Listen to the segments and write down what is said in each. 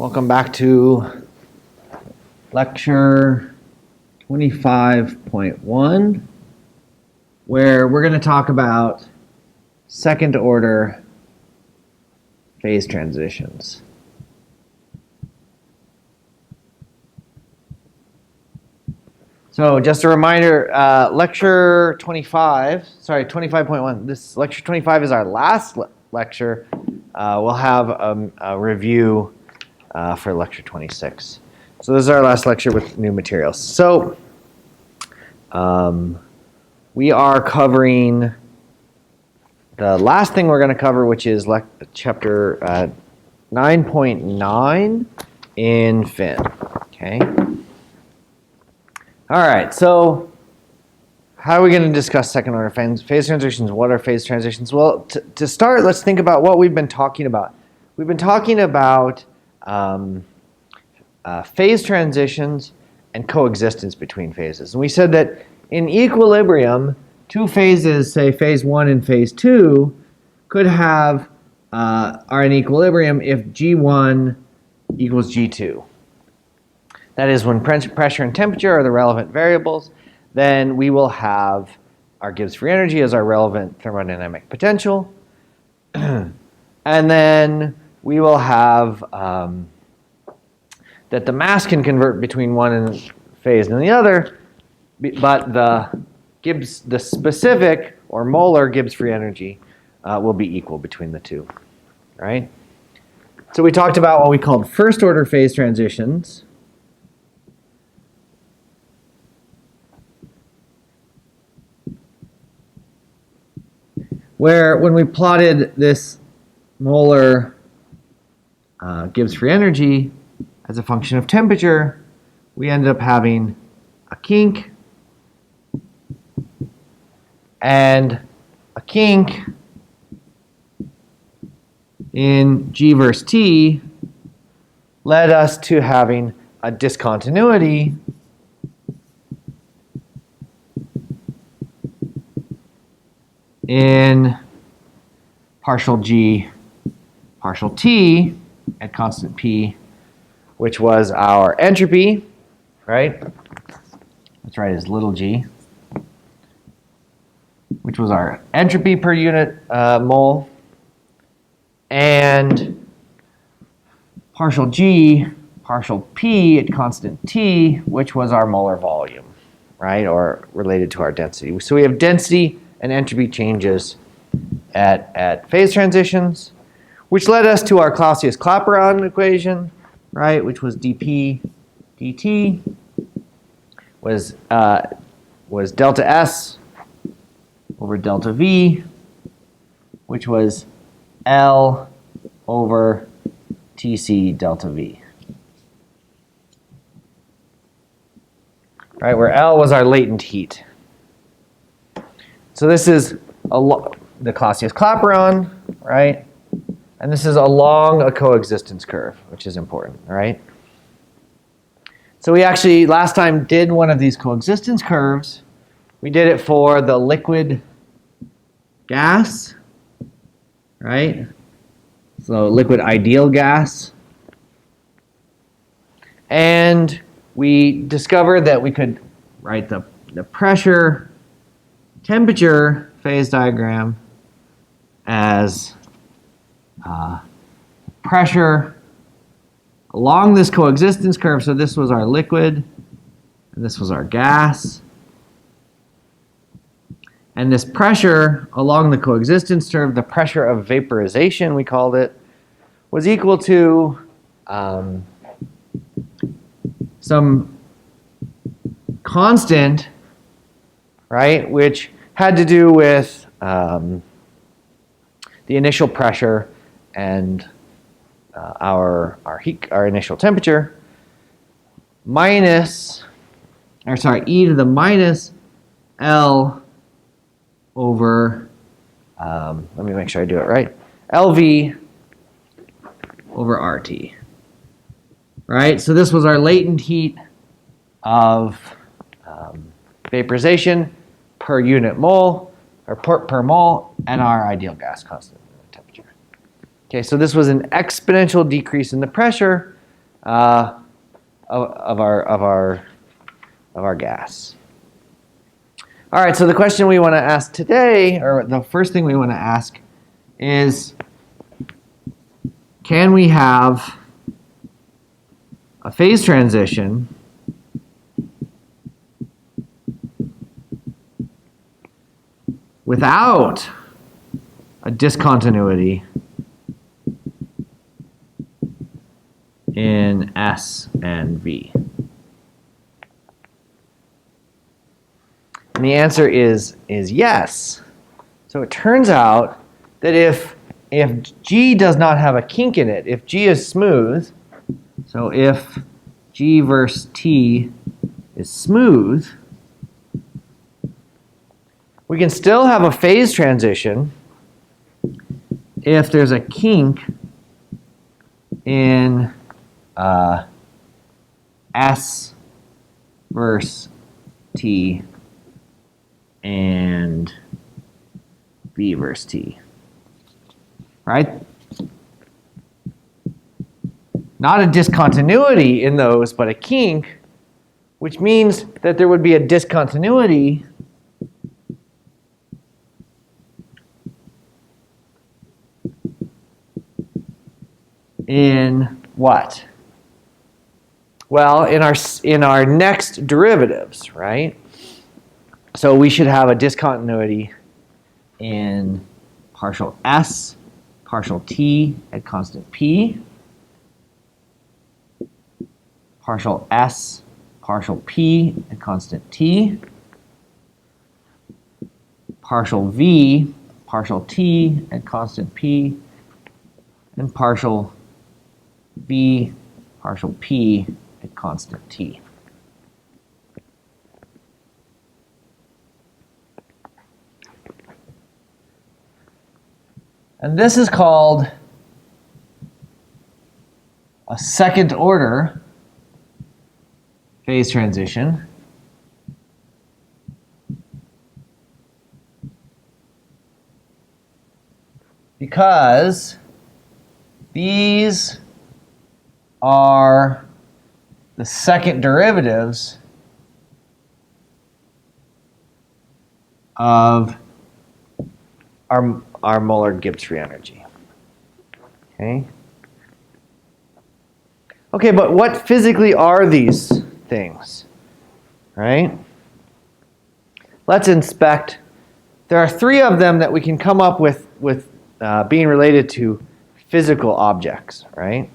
Welcome back to lecture 25.1, where we're going to talk about second order phase transitions. So just a reminder, lecture 25.1, this lecture 25 is our last lecture. We'll have a review for lecture 26. So this is our last lecture with new materials. So we are covering the last thing we're going to cover, which is chapter 9.9 in Fin. Okay. All right. So how are we going to discuss second order phase transitions? What are phase transitions? Well, to start, let's think about what we've been talking about. We've been talking about phase transitions and coexistence between phases. And we said that in equilibrium, two phases, say phase 1 and phase 2, could have are in equilibrium if G1 equals G2. That is, when pressure and temperature are the relevant variables, then we will have our Gibbs free energy as our relevant thermodynamic potential. And then we will have that the mass can convert between one phase and the other, but the specific or molar Gibbs free energy will be equal between the two, right? So we talked about what we called first order phase transitions. Where when we plotted this molar Gibbs free energy as a function of temperature, we ended up having a kink, and a kink in G versus T led us to having a discontinuity in partial G, partial T at constant P, which was our entropy, right? Let's write as little g, which was our entropy per unit mole, and partial G, partial P at constant T, which was our molar volume, right? Or related to our density. So we have density and entropy changes at phase transitions, which led us to our Clausius-Clapeyron equation, right? Which was dP dt was delta S over delta V, which was L over Tc delta V. Right, where L was our latent heat. So this is the Clausius-Clapeyron, right? And this is along a coexistence curve, which is important, right? So we actually last time did one of these coexistence curves. We did it for the liquid gas, right? So liquid ideal gas. And we discovered that we could write the pressure temperature phase diagram as pressure along this coexistence curve. So this was our liquid, and this was our gas. And this pressure along the coexistence curve, the pressure of vaporization, we called it, was equal to some constant, right, which had to do with the initial pressure and our initial temperature minus, e to the minus L over, let me make sure I do it right, LV over RT, right? So this was our latent heat of vaporization per unit mole, or per mole, and our ideal gas constant temperature. Okay, so this was an exponential decrease in the pressure of our gas. All right, so the question we want to ask today, or the first thing we want to ask is, can we have a phase transition without a discontinuity in S and V? And the answer is yes. So it turns out that if G does not have a kink in it, if G is smooth, so if G versus T is smooth, we can still have a phase transition if there's a kink in S versus T and V versus T, right? Not a discontinuity in those, but a kink, which means that there would be a discontinuity in what? Well, in our next derivatives, right? So we should have a discontinuity in partial S, partial T at constant P, partial S, partial P at constant T, partial V, partial T at constant P, and partial V, partial P at constant T. And this is called a second order phase transition. Because these are the second derivatives of our molar Gibbs free energy. Okay. Okay, but what physically are these things? Right? Let's inspect. There are three of them that we can come up with being related to physical objects, right?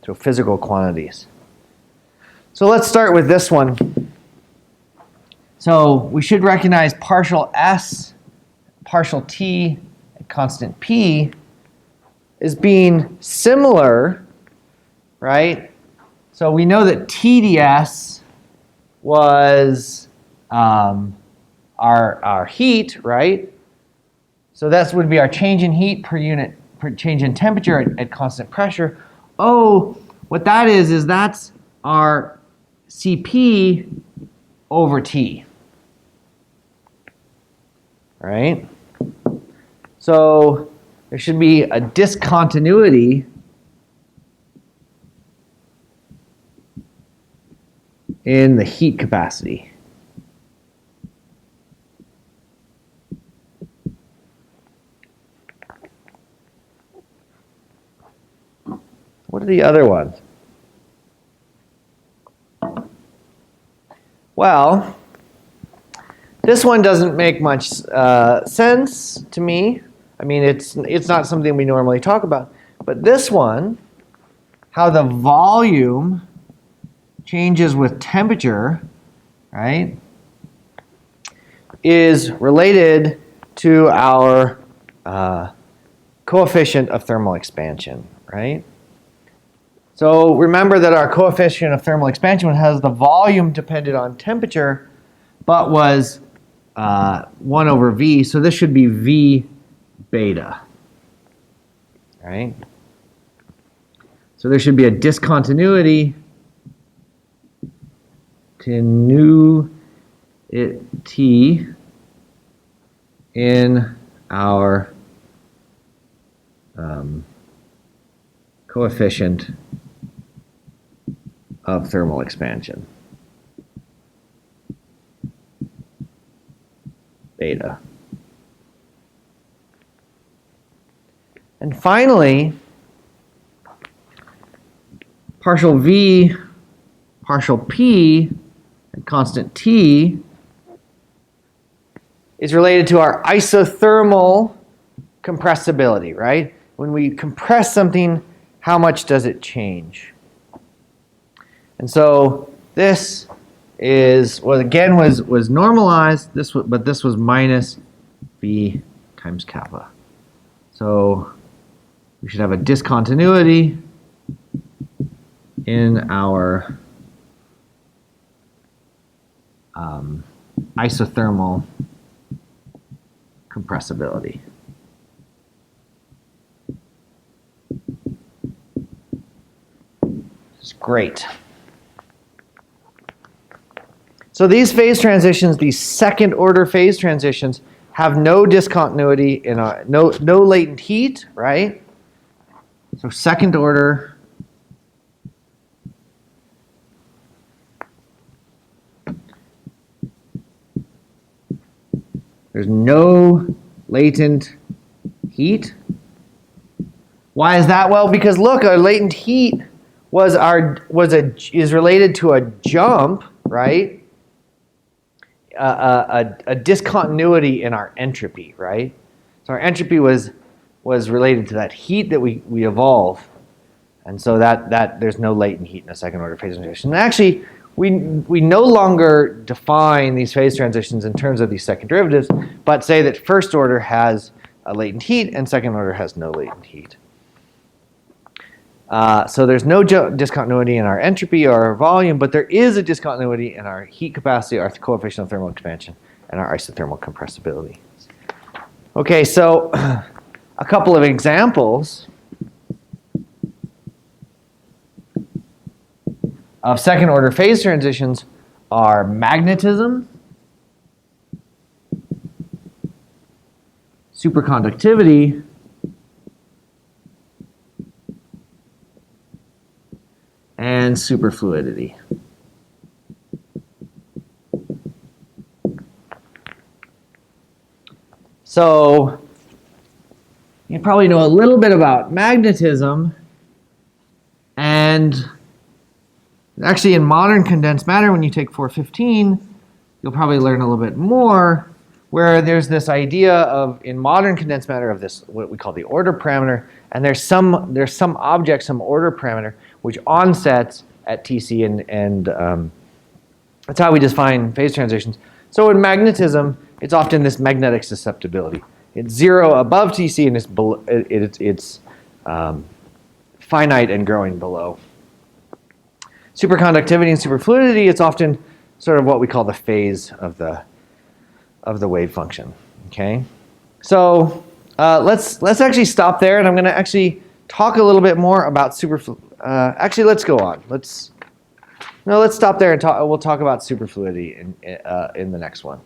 So physical quantities. So let's start with this one. So we should recognize partial S, partial T at constant P as being similar, right? So we know that TdS was our heat, right? So that would be our change in heat per unit, change in temperature at constant pressure. Oh, what that is that's our C.P. over T, right? So there should be a discontinuity in the heat capacity. What are the other ones? Well, this one doesn't make much sense to me. I mean, it's not something we normally talk about. But this one, how the volume changes with temperature, right, is related to our coefficient of thermal expansion, right? So remember that our coefficient of thermal expansion has the volume depended on temperature, but was 1 over V. So this should be V beta, right? So there should be a discontinuity to T in our coefficient of thermal expansion. Beta. And finally, partial V, partial P, and constant T is related to our isothermal compressibility, right? When we compress something, how much does it change? And so this is, well, again, was normalized, but this was minus V times kappa. So we should have a discontinuity in our isothermal compressibility. It's great. So these phase transitions, these second order phase transitions, have no discontinuity in our, no latent heat, right? So second order there's no latent heat. Why is that? Well, because look, our latent heat is related to a jump, right? A discontinuity in our entropy, right? So our entropy was related to that heat that we evolve, and so that there's no latent heat in a second order phase transition. And actually, we no longer define these phase transitions in terms of these second derivatives, but say that first order has a latent heat and second order has no latent heat. So there's no discontinuity in our entropy or our volume, but there is a discontinuity in our heat capacity, our coefficient of thermal expansion, and our isothermal compressibility. Okay, so a couple of examples of second order phase transitions are magnetism, superconductivity, and superfluidity. So you probably know a little bit about magnetism, and actually in modern condensed matter, when you take 415, you'll probably learn a little bit more, where there's this idea of, in modern condensed matter, of this, what we call the order parameter, and there's some object, some order parameter, which onsets at Tc, and that's how we define phase transitions. So in magnetism, it's often this magnetic susceptibility. It's 0 above Tc, and it's finite and growing below. Superconductivity and superfluidity, it's often sort of what we call the phase of the wave function. Okay, so let's actually stop there, and I'm going to actually talk a little bit more about actually, let's go on. Let's stop there and talk. We'll talk about superfluidity in the next one.